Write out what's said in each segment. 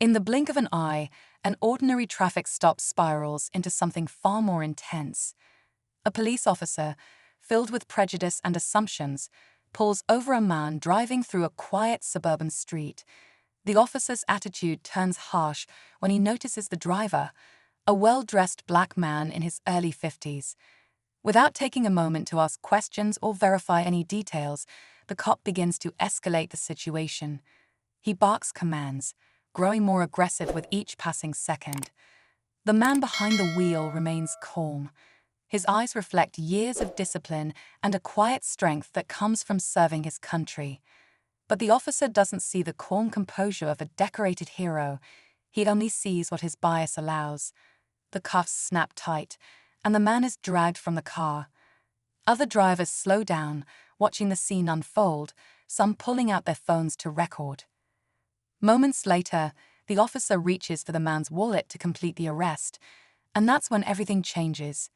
In the blink of an eye, an ordinary traffic stop spirals into something far more intense. A police officer, filled with prejudice and assumptions, pulls over a man driving through a quiet suburban street. The officer's attitude turns harsh when he notices the driver, a well-dressed black man in his early 50s. Without taking a moment to ask questions or verify any details, the cop begins to escalate the situation. He barks commands, growing more aggressive with each passing second. The man behind the wheel remains calm. His eyes reflect years of discipline and a quiet strength that comes from serving his country. But the officer doesn't see the calm composure of a decorated hero. He only sees what his bias allows. The cuffs snap tight, and the man is dragged from the car. Other drivers slow down, watching the scene unfold, some pulling out their phones to record. Moments later, the officer reaches for the man's wallet to complete the arrest, and that's when everything changes.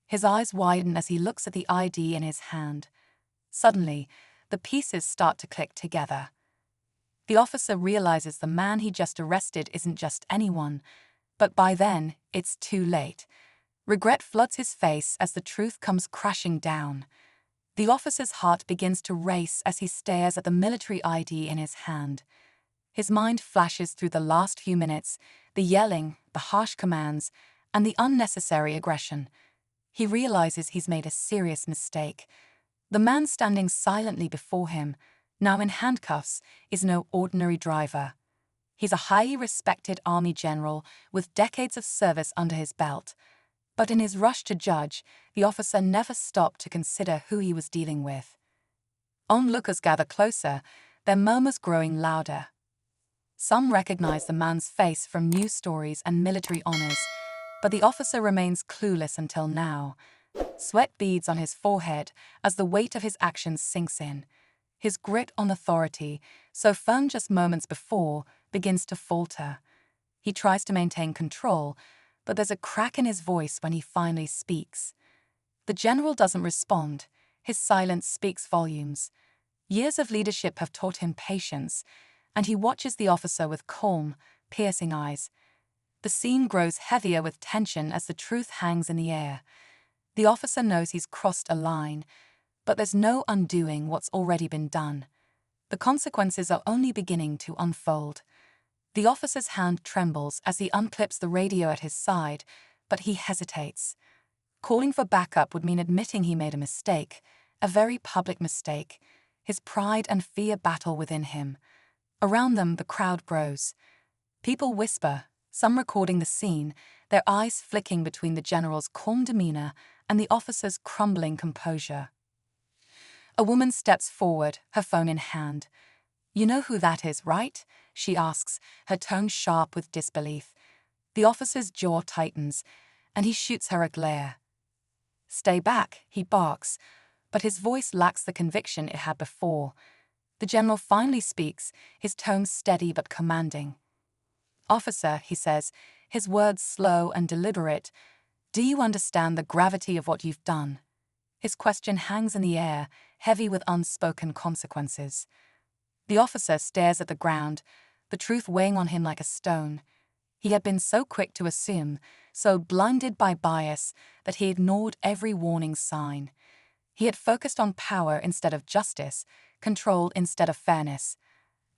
His eyes widen as he looks at the ID in his hand. Suddenly, the pieces start to click together. The officer realizes the man he just arrested isn't just anyone, but by then, it's too late. Regret floods his face as the truth comes crashing down. The officer's heart begins to race as he stares at the military ID in his hand. His mind flashes through the last few minutes, the yelling, the harsh commands, and the unnecessary aggression. He realizes he's made a serious mistake. The man standing silently before him, now in handcuffs, is no ordinary driver. He's a highly respected army general with decades of service under his belt. But in his rush to judge, the officer never stopped to consider who he was dealing with. Onlookers gather closer, their murmurs growing louder. Some recognize the man's face from news stories and military honors, but the officer remains clueless until now. Sweat beads on his forehead as the weight of his actions sinks in. His grip on authority, so firm just moments before, begins to falter. He tries to maintain control, but there's a crack in his voice when he finally speaks. The general doesn't respond. His silence speaks volumes. Years of leadership have taught him patience, and he watches the officer with calm, piercing eyes. The scene grows heavier with tension as the truth hangs in the air. The officer knows he's crossed a line, but there's no undoing what's already been done. The consequences are only beginning to unfold. The officer's hand trembles as he unclips the radio at his side, but he hesitates. Calling for backup would mean admitting he made a mistake, a very public mistake. His pride and fear battle within him. Around them, the crowd grows. People whisper, some recording the scene, their eyes flicking between the general's calm demeanor and the officer's crumbling composure. A woman steps forward, her phone in hand. "You know who that is, right?" she asks, her tone sharp with disbelief. The officer's jaw tightens, and he shoots her a glare. "Stay back," he barks, but his voice lacks the conviction it had before. The general finally speaks, his tone steady but commanding. "Officer," he says, his words slow and deliberate, "do you understand the gravity of what you've done?" His question hangs in the air, heavy with unspoken consequences. The officer stares at the ground, the truth weighing on him like a stone. He had been so quick to assume, so blinded by bias, that he ignored every warning sign. He had focused on power instead of justice, control instead of fairness.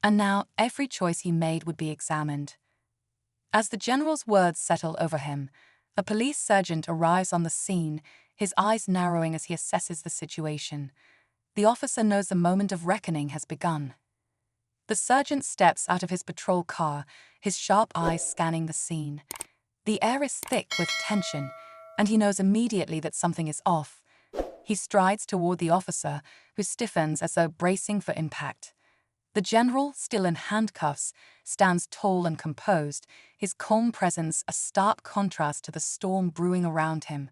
And now every choice he made would be examined. As the general's words settle over him, a police sergeant arrives on the scene, his eyes narrowing as he assesses the situation. The officer knows the moment of reckoning has begun. The sergeant steps out of his patrol car, his sharp eyes scanning the scene. The air is thick with tension, and he knows immediately that something is off. He strides toward the officer, who stiffens as though bracing for impact. The general, still in handcuffs, stands tall and composed, his calm presence a stark contrast to the storm brewing around him.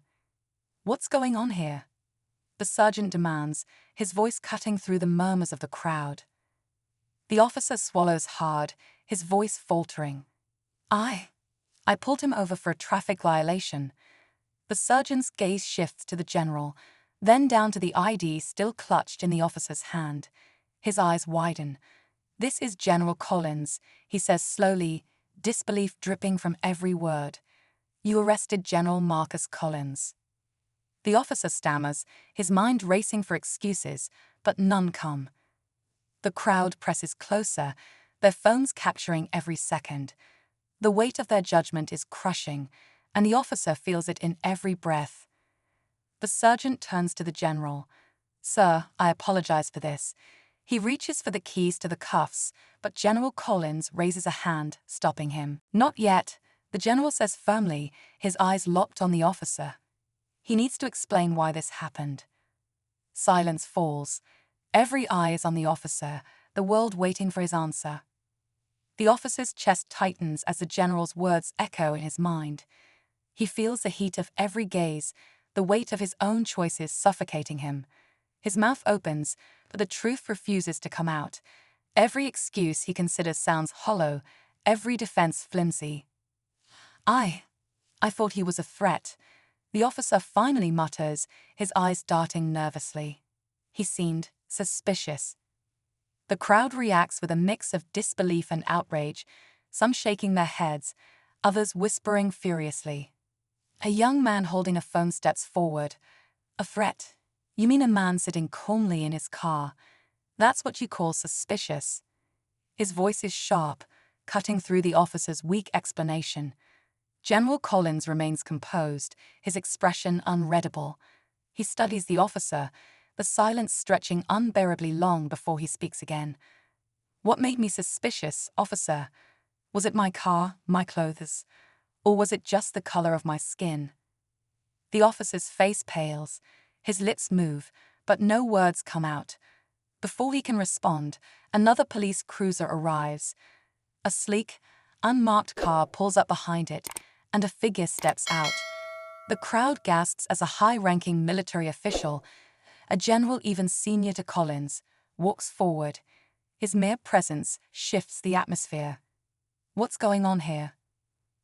"What's going on here?" the sergeant demands, his voice cutting through the murmurs of the crowd. The officer swallows hard, his voice faltering. I pulled him over for a traffic violation." The sergeant's gaze shifts to the general, then down to the ID still clutched in the officer's hand. His eyes widen. "This is General Collins," he says slowly. disbelief dripping from every word. "You arrested General Marcus Collins." The officer stammers, his mind racing for excuses, but none come. The crowd presses closer, their phones capturing every second. The weight of their judgment is crushing, and the officer feels it in every breath. The sergeant turns to the general. "Sir, I apologize for this." He reaches for the keys to the cuffs, but General Collins raises a hand, stopping him. "Not yet," the general says firmly, his eyes locked on the officer. He needs to explain why this happened. Silence falls. Every eye is on the officer, the world waiting for his answer. The officer's chest tightens as the general's words echo in his mind. He feels the heat of every gaze, the weight of his own choices suffocating him. His mouth opens, but the truth refuses to come out. Every excuse he considers sounds hollow, every defense flimsy. I thought he was a threat," the officer finally mutters, his eyes darting nervously. "He seemed suspicious." The crowd reacts with a mix of disbelief and outrage, some shaking their heads, others whispering furiously. A young man holding a phone steps forward. "A threat? You mean a man sitting calmly in his car? That's what you call suspicious?" His voice is sharp, cutting through the officer's weak explanation. General Collins remains composed, his expression unreadable. He studies the officer, the silence stretching unbearably long before he speaks again. "What made me suspicious, officer? Was it my car, my clothes? Or was it just the color of my skin?" The officer's face pales, his lips move, but no words come out. Before he can respond, another police cruiser arrives. A sleek, unmarked car pulls up behind it, and a figure steps out. The crowd gasps as a high-ranking military official, a general even senior to Collins, walks forward. His mere presence shifts the atmosphere. "What's going on here?"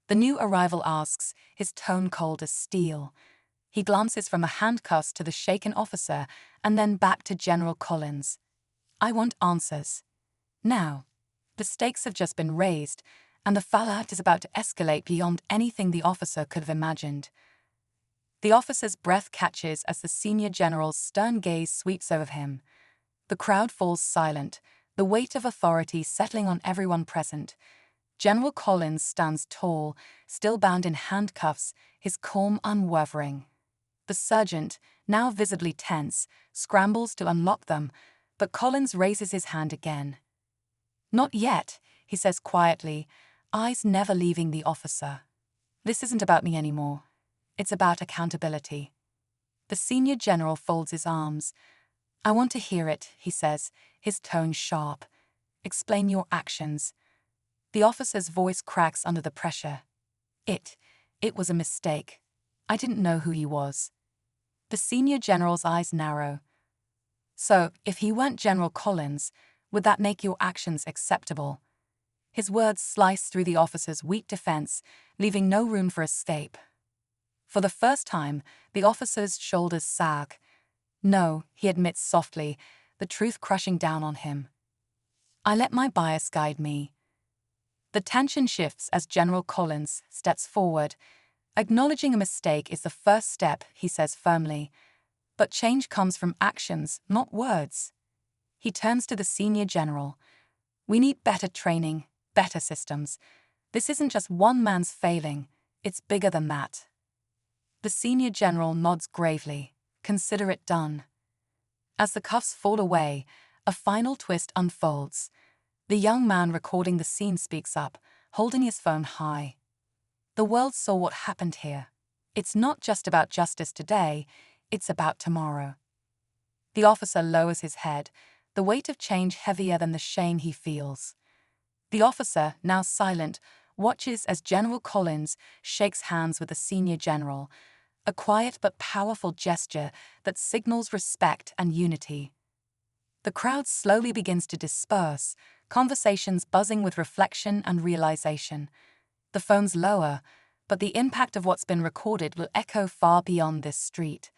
The new arrival asks, his tone cold as steel. He glances from the handcuffs to the shaken officer and then back to General Collins. "I want answers. Now." The stakes have just been raised, and the fallout is about to escalate beyond anything the officer could have imagined. The officer's breath catches as the senior general's stern gaze sweeps over him. The crowd falls silent, the weight of authority settling on everyone present. General Collins stands tall, still bound in handcuffs, his calm unwavering. The sergeant, now visibly tense, scrambles to unlock them, but Collins raises his hand again. "Not yet," he says quietly, eyes never leaving the officer. "This isn't about me anymore. It's about accountability." The senior general folds his arms. "I want to hear it," he says, his tone sharp. "Explain your actions." The officer's voice cracks under the pressure. It was a mistake. I didn't know who he was." The senior general's eyes narrow. "So, if he weren't General Collins, would that make your actions acceptable?" His words slice through the officer's weak defense, leaving no room for escape. For the first time, the officer's shoulders sag. "No," he admits softly, the truth crushing down on him. "I let my bias guide me." The tension shifts as General Collins steps forward. "Acknowledging a mistake is the first step," he says firmly. "But change comes from actions, not words." He turns to the senior general. "We need better training, better systems. This isn't just one man's failing, it's bigger than that." The senior general nods gravely. "Consider it done." As the cuffs fall away, a final twist unfolds. The young man recording the scene speaks up, holding his phone high. "The world saw what happened here. It's not just about justice today, it's about tomorrow." The officer lowers his head, the weight of change heavier than the shame he feels. The officer, now silent, watches as General Collins shakes hands with the senior general, a quiet but powerful gesture that signals respect and unity. The crowd slowly begins to disperse, conversations buzzing with reflection and realization. The phones lower, but the impact of what's been recorded will echo far beyond this street.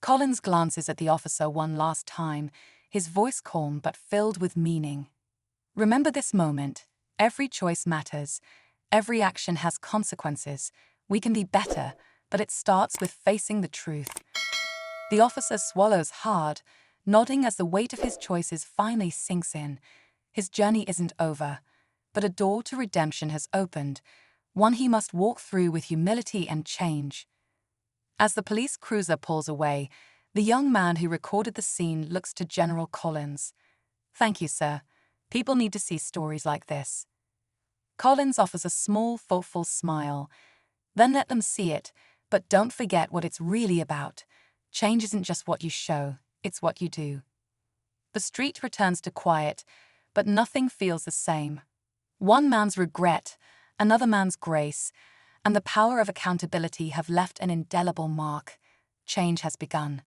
Collins glances at the officer one last time, his voice calm but filled with meaning. "Remember this moment. Every choice matters. Every action has consequences. We can be better, but it starts with facing the truth. The officer swallows hard, nodding as the weight of his choices finally sinks in. His journey isn't over, but a door to redemption has opened, one he must walk through with humility and change. As the police cruiser pulls away, the young man who recorded the scene looks to General Collins. "Thank you, sir. People need to see stories like this." Collins offers a small, thoughtful smile. "Then let them see it, but don't forget what it's really about. Change isn't just what you show, it's what you do." The street returns to quiet, but nothing feels the same. One man's regret, another man's grace, and the power of accountability have left an indelible mark. Change has begun.